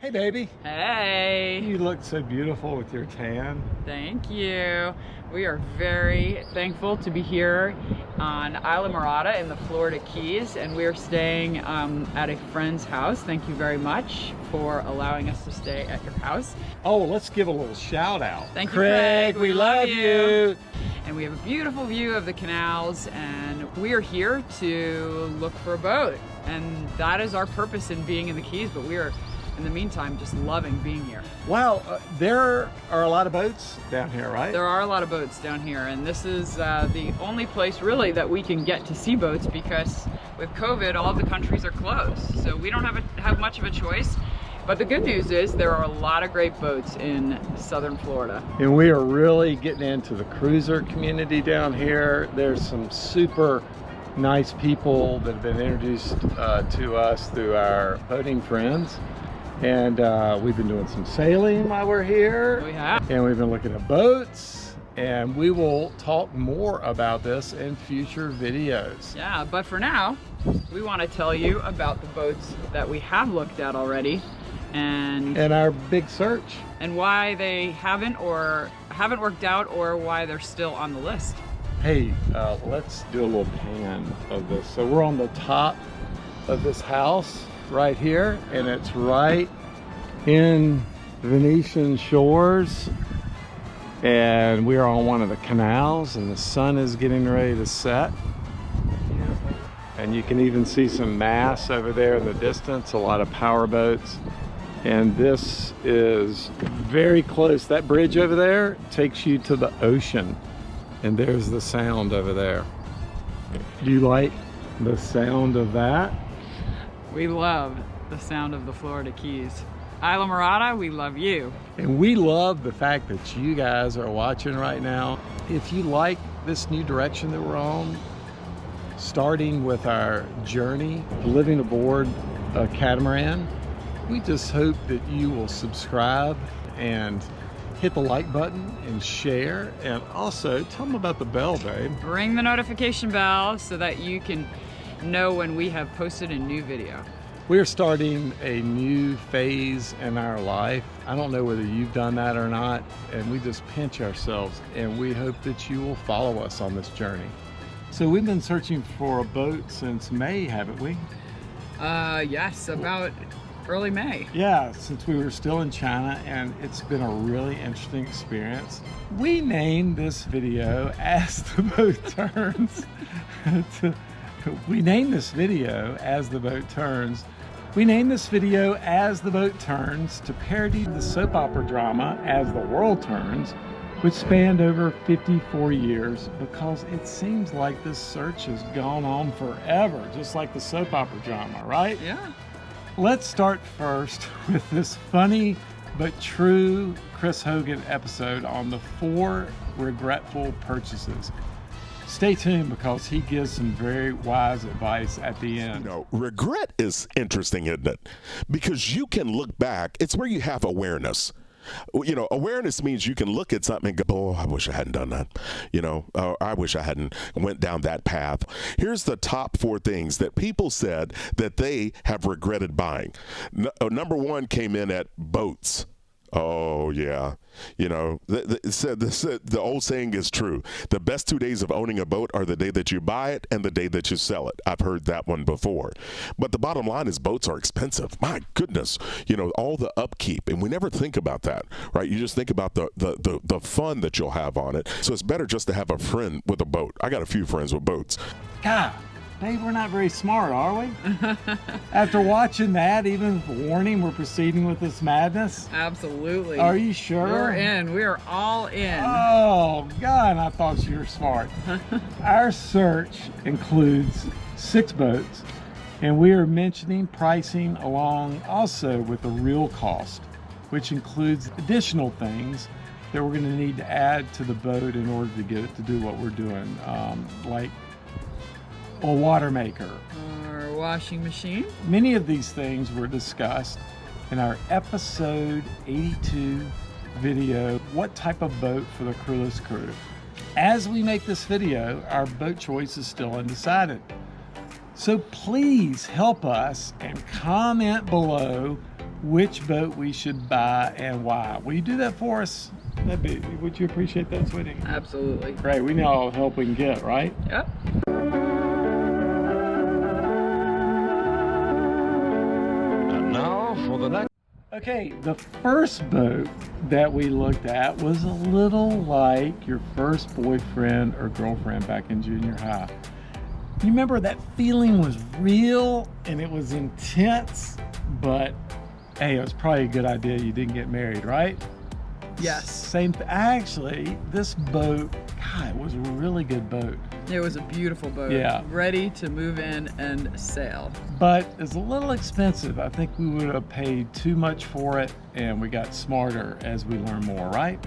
Hey, baby. Hey. You look so beautiful with your tan. Thank you. We are very thankful to be here on Islamorada in the Florida Keys, and we are staying at a friend's house. Thank you very much for allowing us to stay at your house. Oh, let's give a little shout out. Thank you, Craig. We love you. And we have a beautiful view of the canals, and we are here to look for a boat. And that is our purpose in being in the Keys, but we are, in the meantime, just loving being here. Wow, there are a lot of boats down here, right? There are a lot of boats down here, and this is the only place really that we can get to see boats, because with COVID, all of the countries are closed. So we don't have much of a choice. But the good news is there are a lot of great boats in southern Florida. And we are really getting into the cruiser community down here. There's some super nice people that have been introduced to us through our boating friends. And we've been doing some sailing while we're here. We have. And we've been looking at boats. And we will talk more about this in future videos. Yeah, but for now, we want to tell you about the boats that we have looked at already. And our big search. And why they haven't worked out, or why they're still on the list. Hey, let's do a little pan of this. So we're on the top of this house right here, and it's right in Venetian shores. And we are on one of the canals, and the sun is getting ready to set. And you can even see some masts over there in the distance, a lot of power boats. And this is very close. That bridge over there takes you to the ocean. And there's the sound over there. Do you like the sound of that? We love the sound of the Florida Keys. Islamorada, we love you. And we love the fact that you guys are watching right now. If you like this new direction that we're on, starting with our journey, living aboard a catamaran, we just hope that you will subscribe and hit the like button and share, and also tell them about the bell, babe. Ring the notification bell so that you can know when we have posted a new video. We're starting a new phase in our life. I don't know whether you've done that or not, and we just pinch ourselves, and we hope that you will follow us on this journey. So we've been searching for a boat since May, haven't we? Yes, about early May. Yeah, since we were still in China, and it's been a really interesting experience. We named this video As the Boat Turns. We named this video As the Boat Turns. We named this video As the Boat Turns to parody the soap opera drama As the World Turns, which spanned over 54 years, because it seems like this search has gone on forever, just like the soap opera drama, right? Yeah. Let's start first with this funny but true Chris Hogan episode on the 4 regretful purchases. Stay tuned, because he gives some very wise advice at the end. You know, regret is interesting, isn't it? Because you can look back. It's where you have awareness. You know, awareness means you can look at something and go, oh, I wish I hadn't done that. You know, I wish I hadn't went down that path. Here's the top 4 things that people said that they have regretted buying. Number 1 came in at boats. Oh, yeah. You know, the old saying is true. The best 2 days of owning a boat are the day that you buy it and the day that you sell it. I've heard that one before. But the bottom line is boats are expensive. My goodness. You know, all the upkeep. And we never think about that, right? You just think about the fun that you'll have on it. So it's better just to have a friend with a boat. I got a few friends with boats. God, babe, we're not very smart, are we? After watching that, even with warning, we're proceeding with this madness? Absolutely. Are you sure? We're in. We are all in. Oh, God, I thought you were smart. Our search includes 6 boats, and we are mentioning pricing along also with the real cost, which includes additional things that we're going to need to add to the boat in order to get it to do what we're doing, like a water maker, Our washing machine. Many of these things were discussed in our episode 82 video, What Type of Boat for the Crewless Crew. As we make this video, our boat choice is still undecided. So please help us and comment below which boat we should buy and why. Will you do that for us? Would you appreciate that, sweetie? Absolutely. Great, we need all the help we can get, right? Yep. And now for the next. Okay, the first boat that we looked at was a little like your first boyfriend or girlfriend back in junior high. You remember that feeling was real and it was intense, but hey, it was probably a good idea you didn't get married, right? Yes. Actually, this boat, God, it was a really good boat. It was a beautiful boat. Yeah. Ready to move in and sail. But it's a little expensive. I think we would have paid too much for it, and we got smarter as we learned more, right?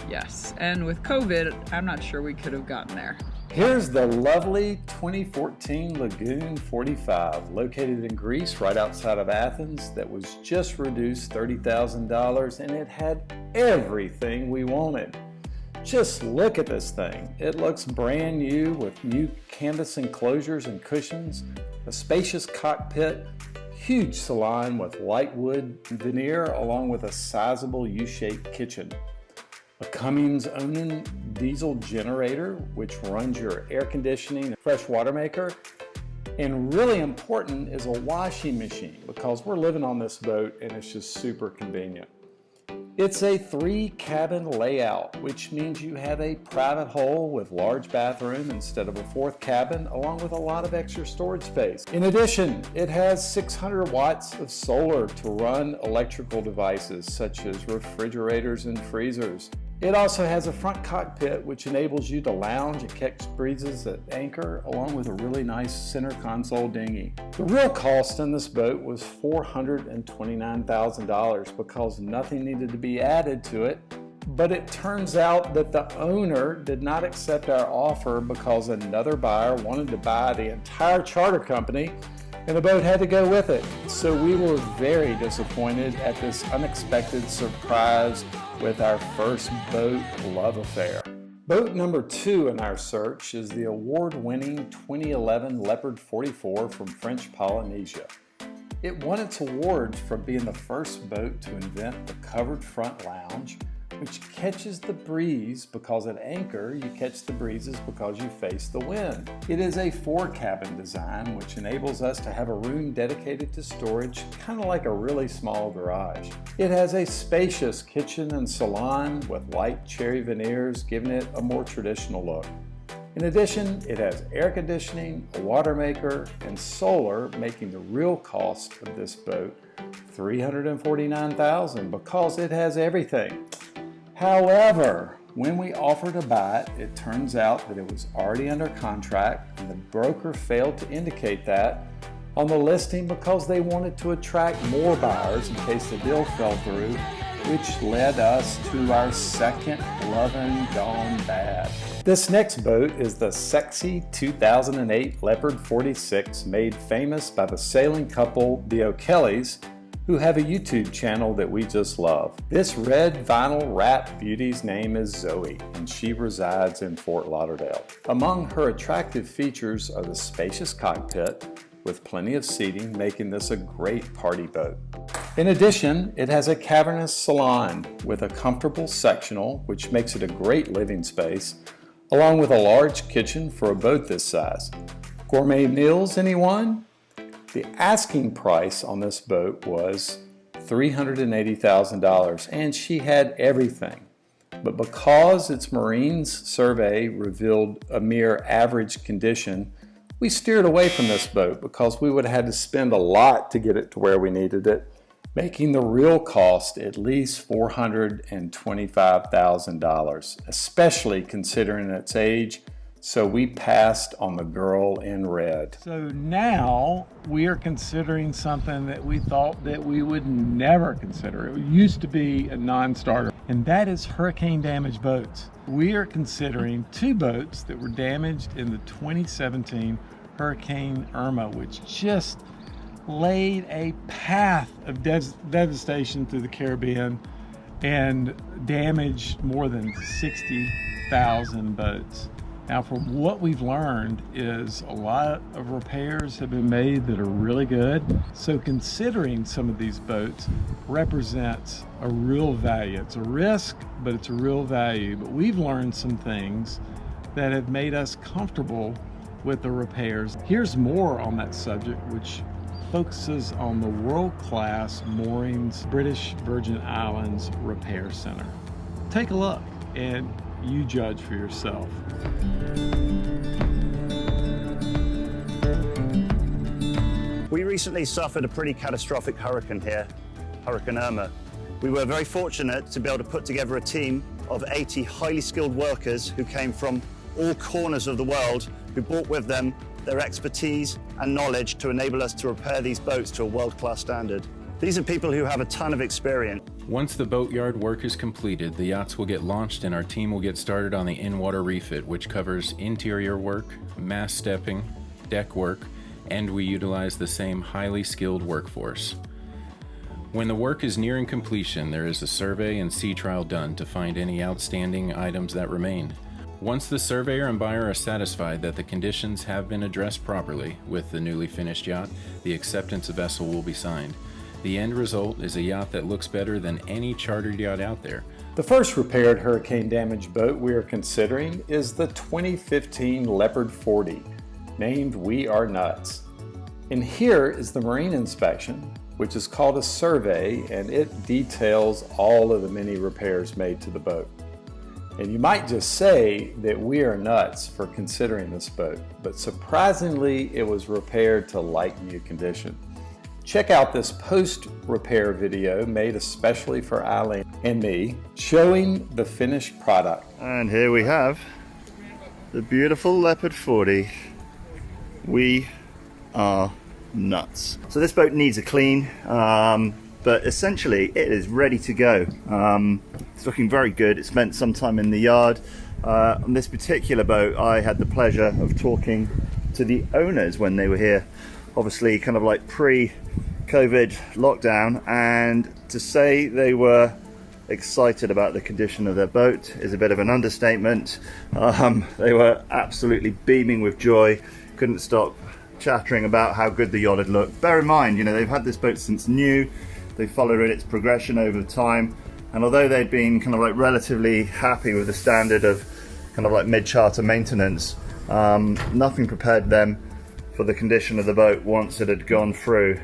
Yes. And with COVID, I'm not sure we could have gotten there. Here's the lovely 2014 Lagoon 45, located in Greece, right outside of Athens, that was just reduced $30,000, and it had everything we wanted. Just look at this thing. It looks brand new with new canvas enclosures and cushions, a spacious cockpit, huge salon with light wood veneer, along with a sizable U-shaped kitchen. A Cummins Onan diesel generator, which runs your air conditioning and fresh water maker. And really important is a washing machine, because we're living on this boat and it's just super convenient. It's a 3-cabin layout, which means you have a private hole with large bathroom instead of a 4th cabin, along with a lot of extra storage space. In addition, it has 600 watts of solar to run electrical devices such as refrigerators and freezers. It also has a front cockpit, which enables you to lounge and catch breezes at anchor, along with a really nice center console dinghy. The real cost in this boat was $429,000 because nothing needed to be added to it. But it turns out that the owner did not accept our offer because another buyer wanted to buy the entire charter company, and the boat had to go with it. So we were very disappointed at this unexpected surprise with our first boat love affair. Boat number 2 in our search is the award-winning 2011 Leopard 44 from French Polynesia. It won its award for being the first boat to invent the covered front lounge, which catches the breeze because at anchor you catch the breezes because you face the wind. It is a 4-cabin design, which enables us to have a room dedicated to storage, kind of like a really small garage. It has a spacious kitchen and salon with light cherry veneers, giving it a more traditional look. In addition, it has air conditioning, a water maker, and solar, making the real cost of this boat $349,000 because it has everything. However, when we offered to buy it, it turns out that it was already under contract, and the broker failed to indicate that on the listing because they wanted to attract more buyers in case the deal fell through, which led us to our second lovin' gone bad. This next boat is the sexy 2008 Leopard 46, made famous by the sailing couple the O'Kellys, who have a YouTube channel that we just love. This red vinyl wrap beauty's name is Zoe, and she resides in Fort Lauderdale. Among her attractive features are the spacious cockpit with plenty of seating, making this a great party boat. In addition, it has a cavernous salon with a comfortable sectional, which makes it a great living space, along with a large kitchen for a boat this size. Gourmet meals, anyone? The asking price on this boat was $380,000, and she had everything. But because its Marines survey revealed a mere average condition, we steered away from this boat because we would have had to spend a lot to get it to where we needed it, making the real cost at least $425,000, especially considering its age. So we passed on the girl in red. So now we are considering something that we thought that we would never consider. It used to be a non-starter, and that is hurricane damaged boats. We are considering 2 boats that were damaged in the 2017 Hurricane Irma, which just laid a path of devastation through the Caribbean and damaged more than 60,000 boats. Now, from what we've learned is a lot of repairs have been made that are really good. So considering some of these boats represents a real value. It's a risk, but it's a real value. But we've learned some things that have made us comfortable with the repairs. Here's more on that subject, which focuses on the world-class Moorings British Virgin Islands Repair Center. Take a look and you judge for yourself. We recently suffered a pretty catastrophic hurricane here, Hurricane Irma. We were very fortunate to be able to put together a team of 80 highly skilled workers who came from all corners of the world, who brought with them their expertise and knowledge to enable us to repair these boats to a world-class standard. These are people who have a ton of experience. Once the boatyard work is completed, the yachts will get launched and our team will get started on the in-water refit, which covers interior work, mast stepping, deck work, and we utilize the same highly skilled workforce. When the work is nearing completion, there is a survey and sea trial done to find any outstanding items that remain. Once the surveyor and buyer are satisfied that the conditions have been addressed properly with the newly finished yacht, the acceptance vessel will be signed. The end result is a yacht that looks better than any chartered yacht out there. The first repaired hurricane damaged boat we are considering is the 2015 Leopard 40, named We Are Nuts. And here is the marine inspection, which is called a survey, and it details all of the many repairs made to the boat. And you might just say that we are nuts for considering this boat, but surprisingly, it was repaired to like new condition. Check out this post-repair video made especially for Eileen and me, showing the finished product. And here we have the beautiful Leopard 40. We are nuts. So this boat needs a clean, but essentially it is ready to go. It's looking very good. It spent some time in the yard. On this particular boat, I had the pleasure of talking to the owners when they were here, obviously kind of like pre-COVID lockdown, and to say they were excited about the condition of their boat is a bit of an understatement. They were absolutely beaming with joy, couldn't stop chattering about how good the yacht had looked. Bear in mind, you know, they've had this boat since new, they followed its progression over time, and although they'd been kind of like relatively happy with the standard of kind of like mid-charter maintenance, nothing prepared them for the condition of the boat once it had gone through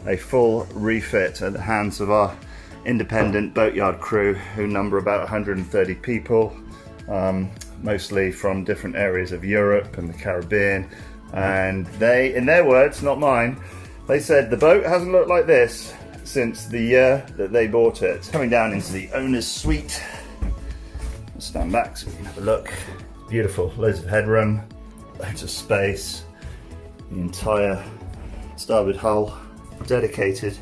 a full refit at the hands of our independent boatyard crew, who number about 130 people, mostly from different areas of Europe and the Caribbean. And they, in their words, not mine, they said the boat hasn't looked like this since the year that they bought it. Coming down into the owner's suite. Let's stand back so we can have a look. Beautiful, loads of headroom, loads of space. The entire starboard hull dedicated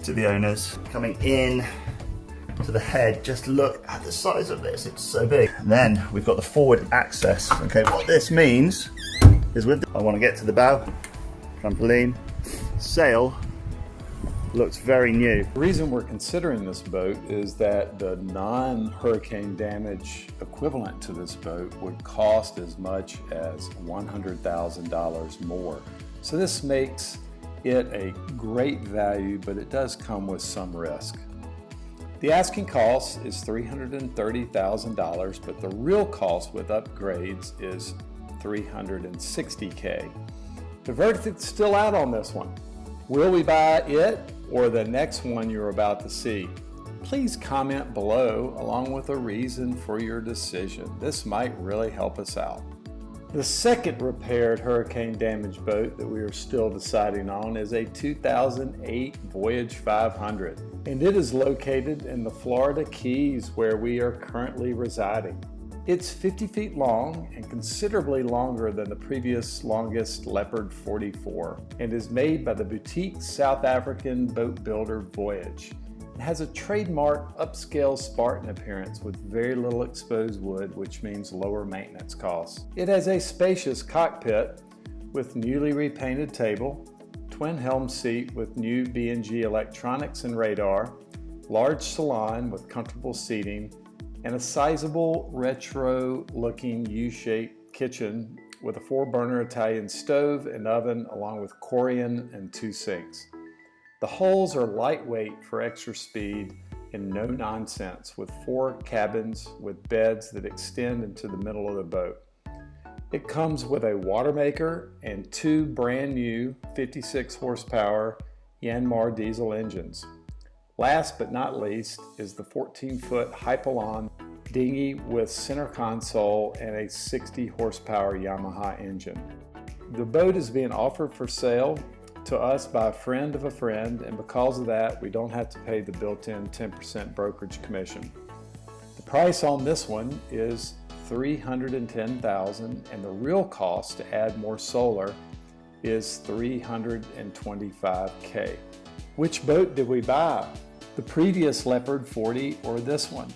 to the owners. Coming in to the head, just look at the size of this, it's so big. And then we've got the forward access. Okay, what this means is I want to get to the bow, trampoline, sail, looks very new. The reason we're considering this boat is that the non-hurricane damage equivalent to this boat would cost as much as $100,000 more. So this makes it a great value, but it does come with some risk. The asking cost is $330,000, but the real cost with upgrades is $360K. The verdict's still out on this one. Will we buy it or the next one you're about to see? Please comment below along with a reason for your decision. This might really help us out. The second repaired hurricane damaged boat that we are still deciding on is a 2008 Voyage 500, and it is located in the Florida Keys where we are currently residing. It's 50 feet long and considerably longer than the previous longest Leopard 44, and is made by the boutique South African boat builder Voyage. It has a trademark upscale Spartan appearance with very little exposed wood, which means lower maintenance costs. It has a spacious cockpit with newly repainted table, twin helm seat with new B&G electronics and radar, large salon with comfortable seating, and a sizable retro-looking U-shaped kitchen with a 4-burner Italian stove and oven, along with Corian and 2 sinks. The hulls are lightweight for extra speed and no nonsense, with 4 cabins with beds that extend into the middle of the boat. It comes with a water maker and 2 brand new 56 horsepower Yanmar diesel engines. Last but not least is the 14-foot Hypalon dinghy with center console and a 60 horsepower Yamaha engine. The boat is being offered for sale to us by a friend of a friend, and because of that, we don't have to pay the built-in 10% brokerage commission. The price on this one is $310,000, and the real cost to add more solar is $325K. Which boat did we buy? The previous Leopard 40 or this one?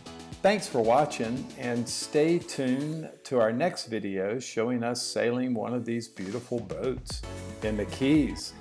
Thanks for watching, and stay tuned to our next video showing us sailing one of these beautiful boats in the Keys.